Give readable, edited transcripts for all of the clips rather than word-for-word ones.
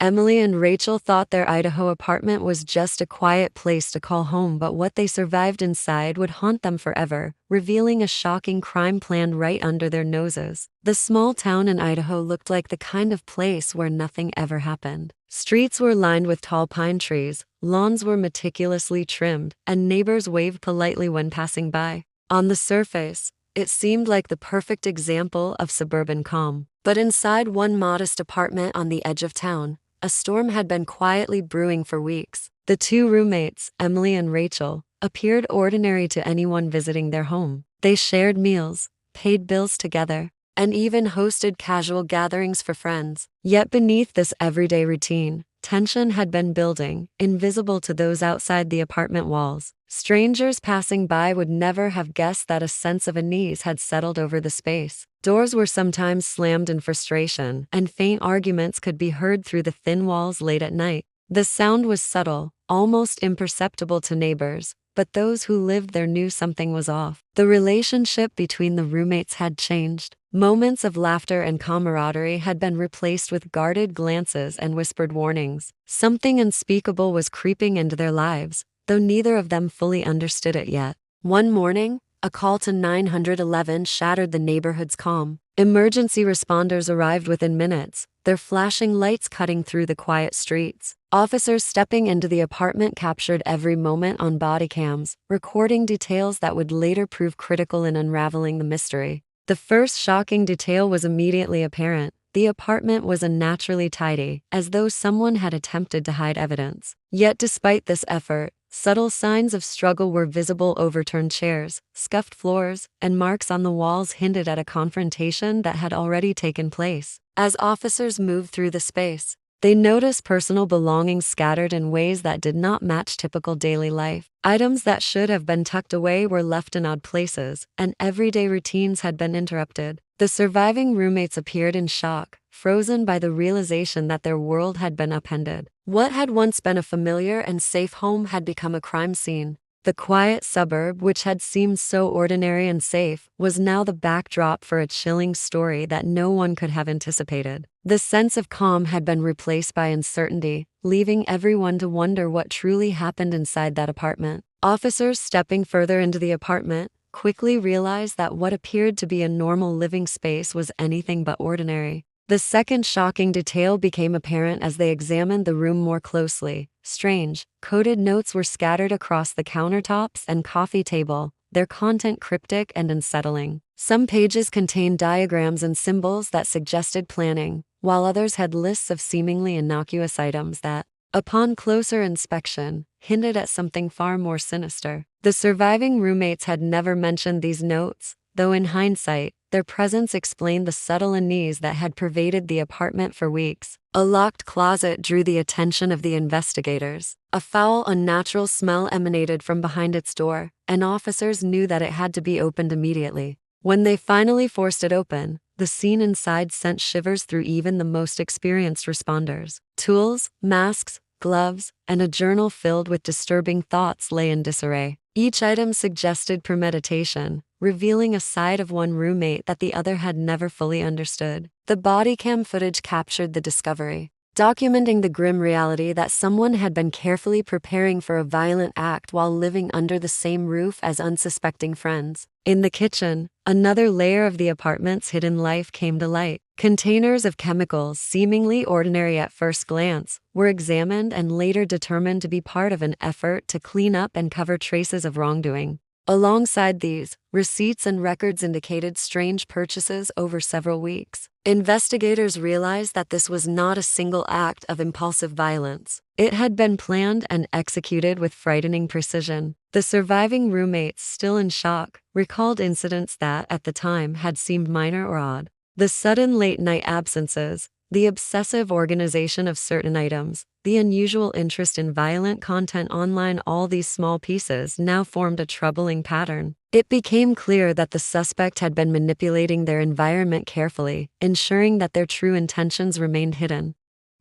Emily and Rachel thought their Idaho apartment was just a quiet place to call home, but what they survived inside would haunt them forever, revealing a shocking crime planned right under their noses. The small town in Idaho looked like the kind of place where nothing ever happened. Streets were lined with tall pine trees, lawns were meticulously trimmed, and neighbors waved politely when passing by. On the surface, it seemed like the perfect example of suburban calm. But inside one modest apartment on the edge of town, a storm had been quietly brewing for weeks. The two roommates, Emily and Rachel, appeared ordinary to anyone visiting their home. They shared meals, paid bills together, and even hosted casual gatherings for friends. Yet beneath this everyday routine, tension had been building, invisible to those outside the apartment walls. Strangers passing by would never have guessed that a sense of unease had settled over the space. Doors were sometimes slammed in frustration, and faint arguments could be heard through the thin walls late at night. The sound was subtle, almost imperceptible to neighbors, but those who lived there knew something was off. The relationship between the roommates had changed. Moments of laughter and camaraderie had been replaced with guarded glances and whispered warnings. Something unspeakable was creeping into their lives, though neither of them fully understood it yet. One morning, a call to 911 shattered the neighborhood's calm. Emergency responders arrived within minutes, their flashing lights cutting through the quiet streets. Officers stepping into the apartment captured every moment on bodycams, recording details that would later prove critical in unraveling the mystery. The first shocking detail was immediately apparent. The apartment was unnaturally tidy, as though someone had attempted to hide evidence. Yet despite this effort, subtle signs of struggle were visible. Overturned chairs, scuffed floors, and marks on the walls hinted at a confrontation that had already taken place. As officers moved through the space, they noticed personal belongings scattered in ways that did not match typical daily life. Items that should have been tucked away were left in odd places, and everyday routines had been interrupted. The surviving roommates appeared in shock, frozen by the realization that their world had been upended. What had once been a familiar and safe home had become a crime scene. The quiet suburb, which had seemed so ordinary and safe, was now the backdrop for a chilling story that no one could have anticipated. The sense of calm had been replaced by uncertainty, leaving everyone to wonder what truly happened inside that apartment. Officers stepping further into the apartment quickly realized that what appeared to be a normal living space was anything but ordinary. The second shocking detail became apparent as they examined the room more closely. Strange, coded notes were scattered across the countertops and coffee table, their content cryptic and unsettling. Some pages contained diagrams and symbols that suggested planning, while others had lists of seemingly innocuous items that, upon closer inspection, hinted at something far more sinister. The surviving roommates had never mentioned these notes, though in hindsight, their presence explained the subtle unease that had pervaded the apartment for weeks. A locked closet drew the attention of the investigators. A foul, unnatural smell emanated from behind its door, and officers knew that it had to be opened immediately. When they finally forced it open, the scene inside sent shivers through even the most experienced responders. Tools, masks, gloves, and a journal filled with disturbing thoughts lay in disarray. Each item suggested premeditation, revealing a side of one roommate that the other had never fully understood. The bodycam footage captured the discovery, documenting the grim reality that someone had been carefully preparing for a violent act while living under the same roof as unsuspecting friends. In the kitchen, another layer of the apartment's hidden life came to light. Containers of chemicals, seemingly ordinary at first glance, were examined and later determined to be part of an effort to clean up and cover traces of wrongdoing. Alongside these, receipts and records indicated strange purchases over several weeks. Investigators realized that this was not a single act of impulsive violence. It had been planned and executed with frightening precision. The surviving roommates, still in shock, recalled incidents that, at the time, had seemed minor or odd. The sudden late-night absences, the obsessive organization of certain items, the unusual interest in violent content online, all these small pieces now formed a troubling pattern. It became clear that the suspect had been manipulating their environment carefully, ensuring that their true intentions remained hidden.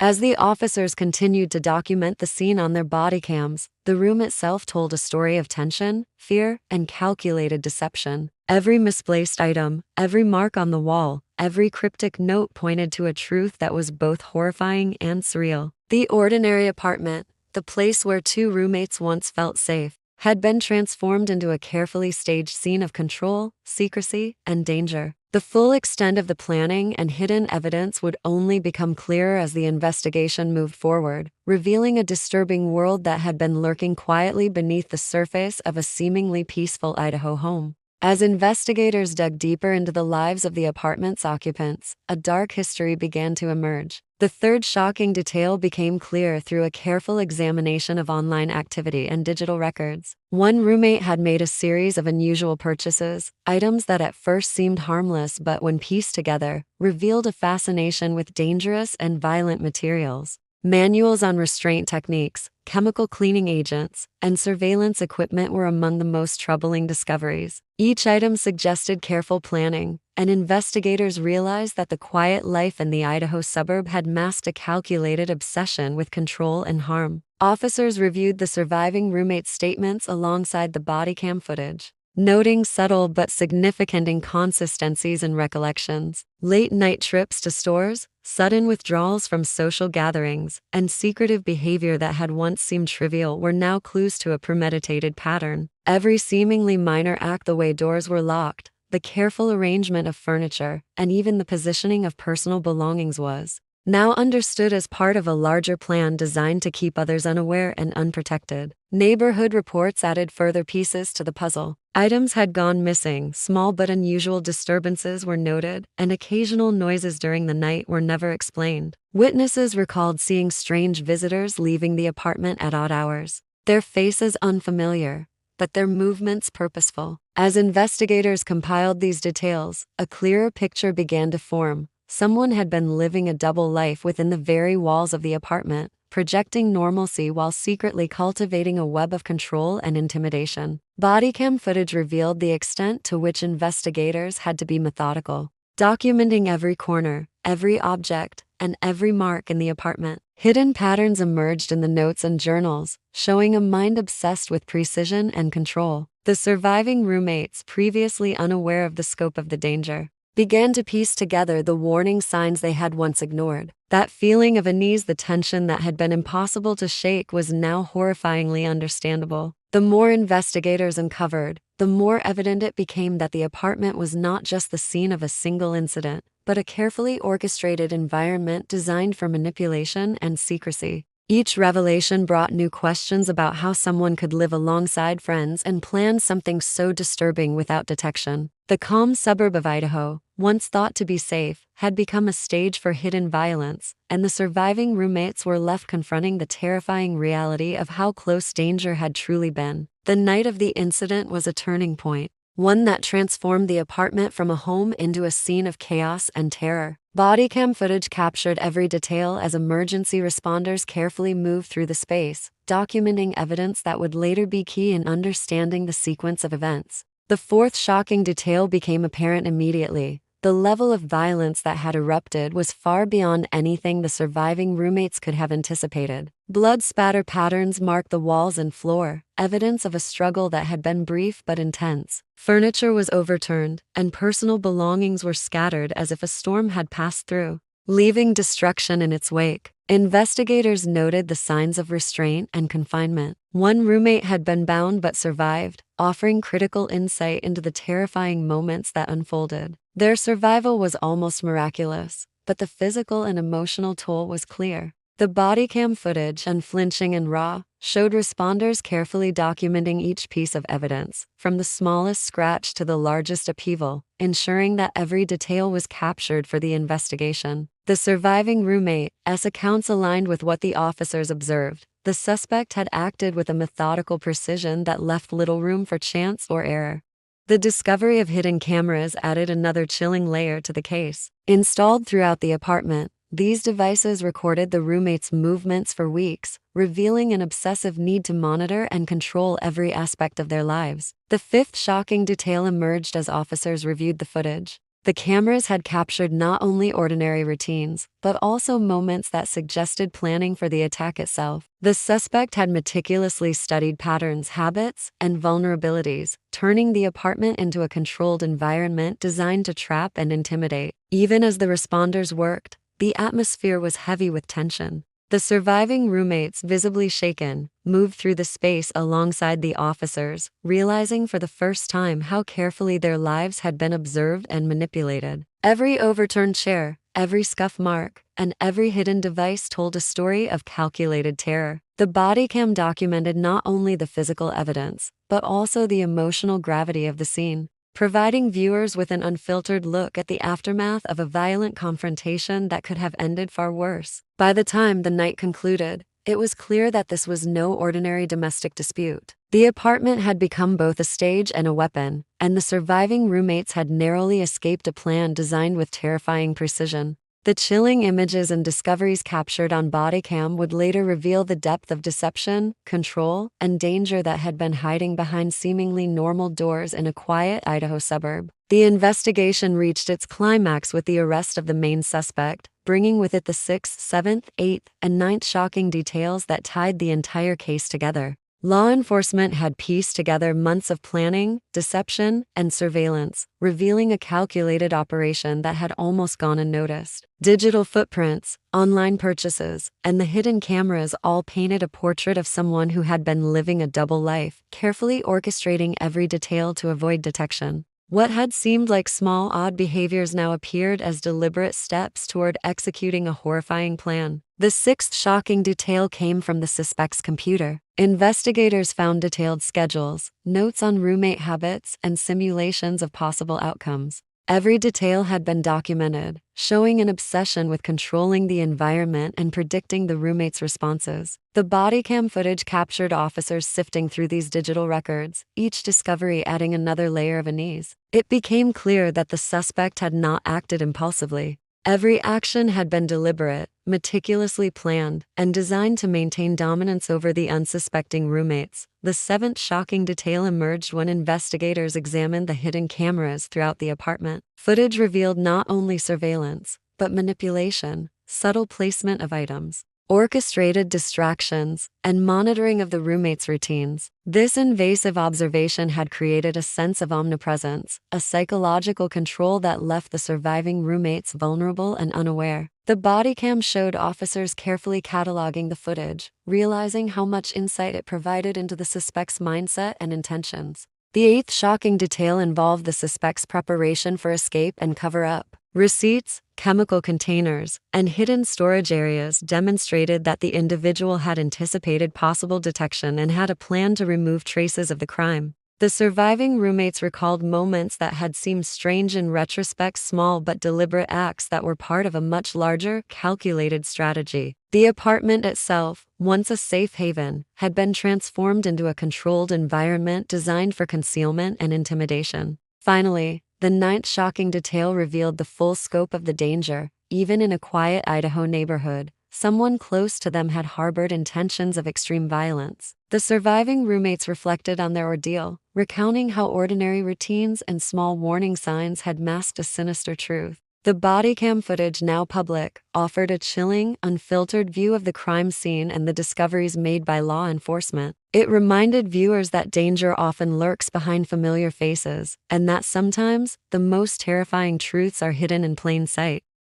As the officers continued to document the scene on their body cams, the room itself told a story of tension, fear, and calculated deception. Every misplaced item, every mark on the wall, every cryptic note pointed to a truth that was both horrifying and surreal. The ordinary apartment, the place where two roommates once felt safe, had been transformed into a carefully staged scene of control, secrecy, and danger. The full extent of the planning and hidden evidence would only become clearer as the investigation moved forward, revealing a disturbing world that had been lurking quietly beneath the surface of a seemingly peaceful Idaho home. As investigators dug deeper into the lives of the apartment's occupants, a dark history began to emerge. The third shocking detail became clear through a careful examination of online activity and digital records. One roommate had made a series of unusual purchases, items that at first seemed harmless but when pieced together, revealed a fascination with dangerous and violent materials. Manuals on restraint techniques, chemical cleaning agents, and surveillance equipment were among the most troubling discoveries. Each item suggested careful planning, and investigators realized that the quiet life in the Idaho suburb had masked a calculated obsession with control and harm. Officers reviewed the surviving roommate's statements alongside the body cam footage, noting subtle but significant inconsistencies in recollections. Late-night trips to stores, sudden withdrawals from social gatherings, and secretive behavior that had once seemed trivial were now clues to a premeditated pattern. Every seemingly minor act, the way doors were locked, the careful arrangement of furniture, and even the positioning of personal belongings was now understood as part of a larger plan designed to keep others unaware and unprotected. Neighborhood reports added further pieces to the puzzle. Items had gone missing, small but unusual disturbances were noted, and occasional noises during the night were never explained. Witnesses recalled seeing strange visitors leaving the apartment at odd hours, their faces unfamiliar, but their movements purposeful. As investigators compiled these details, a clearer picture began to form. Someone had been living a double life within the very walls of the apartment, projecting normalcy while secretly cultivating a web of control and intimidation. Bodycam footage revealed the extent to which investigators had to be methodical, documenting every corner, every object, and every mark in the apartment. Hidden patterns emerged in the notes and journals, showing a mind obsessed with precision and control. The surviving roommates, previously unaware of the scope of the danger, began to piece together the warning signs they had once ignored. That feeling of unease, the tension that had been impossible to shake, was now horrifyingly understandable. The more investigators uncovered, the more evident it became that the apartment was not just the scene of a single incident, but a carefully orchestrated environment designed for manipulation and secrecy. Each revelation brought new questions about how someone could live alongside friends and plan something so disturbing without detection. The calm suburb of Idaho, once thought to be safe, had become a stage for hidden violence, and the surviving roommates were left confronting the terrifying reality of how close danger had truly been. The night of the incident was a turning point, one that transformed the apartment from a home into a scene of chaos and terror. Bodycam footage captured every detail as emergency responders carefully moved through the space, documenting evidence that would later be key in understanding the sequence of events. The fourth shocking detail became apparent immediately. The level of violence that had erupted was far beyond anything the surviving roommates could have anticipated. Blood spatter patterns marked the walls and floor, evidence of a struggle that had been brief but intense. Furniture was overturned, and personal belongings were scattered as if a storm had passed through, leaving destruction in its wake. Investigators noted the signs of restraint and confinement. One roommate had been bound but survived, offering critical insight into the terrifying moments that unfolded. Their survival was almost miraculous, but the physical and emotional toll was clear. The bodycam footage, unflinching and raw, showed responders carefully documenting each piece of evidence, from the smallest scratch to the largest upheaval, ensuring that every detail was captured for the investigation. The surviving roommate's accounts aligned with what the officers observed. The suspect had acted with a methodical precision that left little room for chance or error. The discovery of hidden cameras added another chilling layer to the case. Installed throughout the apartment, these devices recorded the roommates' movements for weeks, revealing an obsessive need to monitor and control every aspect of their lives. The fifth shocking detail emerged as officers reviewed the footage. The cameras had captured not only ordinary routines, but also moments that suggested planning for the attack itself. The suspect had meticulously studied patterns, habits, and vulnerabilities, turning the apartment into a controlled environment designed to trap and intimidate. Even as the responders worked, the atmosphere was heavy with tension. The surviving roommates, visibly shaken, moved through the space alongside the officers, realizing for the first time how carefully their lives had been observed and manipulated. Every overturned chair, every scuff mark, and every hidden device told a story of calculated terror. The bodycam documented not only the physical evidence, but also the emotional gravity of the scene, providing viewers with an unfiltered look at the aftermath of a violent confrontation that could have ended far worse. By the time the night concluded, it was clear that this was no ordinary domestic dispute. The apartment had become both a stage and a weapon, and the surviving roommates had narrowly escaped a plan designed with terrifying precision. The chilling images and discoveries captured on bodycam would later reveal the depth of deception, control, and danger that had been hiding behind seemingly normal doors in a quiet Idaho suburb. The investigation reached its climax with the arrest of the main suspect, bringing with it the 6th, 7th, 8th, and 9th shocking details that tied the entire case together. Law enforcement had pieced together months of planning, deception, and surveillance, revealing a calculated operation that had almost gone unnoticed. Digital footprints, online purchases, and the hidden cameras all painted a portrait of someone who had been living a double life, carefully orchestrating every detail to avoid detection. What had seemed like small, odd behaviors now appeared as deliberate steps toward executing a horrifying plan. The 6th shocking detail came from the suspect's computer. Investigators found detailed schedules, notes on roommate habits, and simulations of possible outcomes. Every detail had been documented, showing an obsession with controlling the environment and predicting the roommates' responses. The bodycam footage captured officers sifting through these digital records, each discovery adding another layer of unease. It became clear that the suspect had not acted impulsively. Every action had been deliberate, meticulously planned, and designed to maintain dominance over the unsuspecting roommates. The 7th shocking detail emerged when investigators examined the hidden cameras throughout the apartment. Footage revealed not only surveillance, but manipulation, subtle placement of items, orchestrated distractions, and monitoring of the roommates' routines. This invasive observation had created a sense of omnipresence, a psychological control that left the surviving roommates vulnerable and unaware. The bodycam showed officers carefully cataloging the footage, realizing how much insight it provided into the suspect's mindset and intentions. The 8th shocking detail involved the suspect's preparation for escape and cover-up. Receipts, chemical containers, and hidden storage areas demonstrated that the individual had anticipated possible detection and had a plan to remove traces of the crime. The surviving roommates recalled moments that had seemed strange in retrospect, small but deliberate acts that were part of a much larger, calculated strategy. The apartment itself, once a safe haven, had been transformed into a controlled environment designed for concealment and intimidation. Finally, the 9th shocking detail revealed the full scope of the danger. Even in a quiet Idaho neighborhood, someone close to them had harbored intentions of extreme violence. The surviving roommates reflected on their ordeal, recounting how ordinary routines and small warning signs had masked a sinister truth. The bodycam footage, now public, offered a chilling, unfiltered view of the crime scene and the discoveries made by law enforcement. It reminded viewers that danger often lurks behind familiar faces, and that sometimes the most terrifying truths are hidden in plain sight.